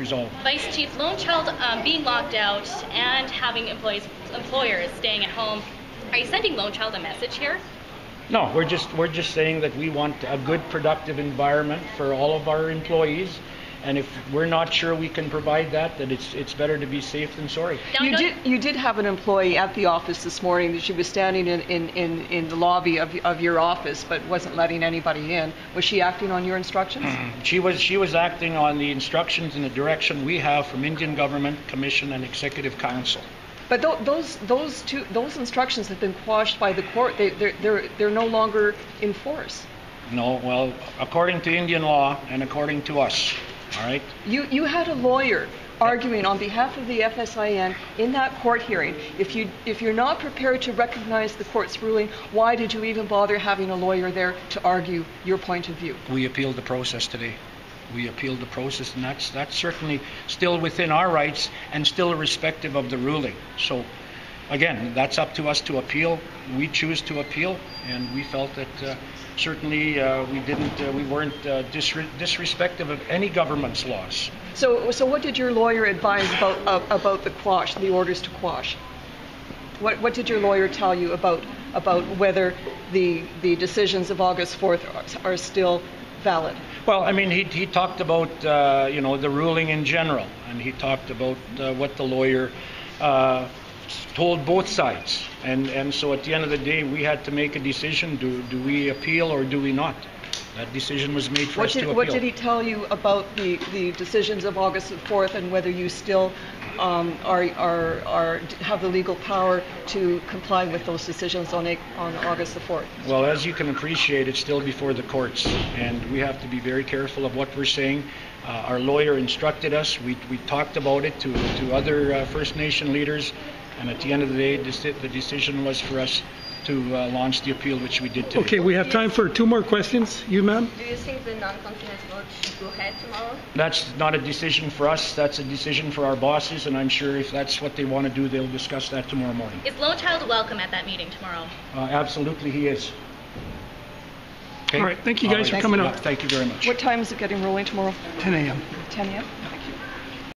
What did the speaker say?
resolved. Vice Chief Lonechild being locked out and having employers staying at home. Are you sending Lonechild a message here? No, we're just saying that we want a good, productive environment for all of our employees. And if we're not sure we can provide that, then it's better to be safe than sorry. You did have an employee at the office this morning that she was standing in the lobby of your office, but wasn't letting anybody in. Was she acting on your instructions? She was acting on the instructions and the direction we have from Indian Government, Commission, and Executive Council. But those instructions have been quashed by the court. They're no longer in force. No, well, according to Indian law and according to us. All right. You had a lawyer arguing on behalf of the FSIN in that court hearing. If you're not prepared to recognize the court's ruling, why did you even bother having a lawyer there to argue your point of view? We appealed the process today. We appealed the process, and that's certainly still within our rights and still irrespective of the ruling. So, again, that's up to us to appeal. We choose to appeal, and we felt that certainly we weren't disrespectful of any government's laws. So what did your lawyer advise about the orders to quash? What did your lawyer tell you about whether the decisions of August 4th are still valid? Well, I mean, he talked about the ruling in general, and he talked about what the lawyer told both sides, and so at the end of the day, we had to make a decision: do we appeal or do we not? That decision was made for us to appeal. What did he tell you about the decisions of August 4th, and whether you still have the legal power to comply with those decisions on August 4th? Well, as you can appreciate, it's still before the courts, and we have to be very careful of what we're saying. Our lawyer instructed us. We talked about it to other First Nation leaders, and at the end of the day, the decision was for us to launch the appeal, which we did today. Okay, we have time for 2 more questions. You, ma'am? Do you think the non-confidence vote should go ahead tomorrow? That's not a decision for us. That's a decision for our bosses, and I'm sure if that's what they want to do, they'll discuss that tomorrow morning. Is Lonechild welcome at that meeting tomorrow? Absolutely, he is. Okay. All right, thank you guys for coming up. Thank you very much. What time is it getting rolling tomorrow? 10 a.m. 10 a.m. Thank you.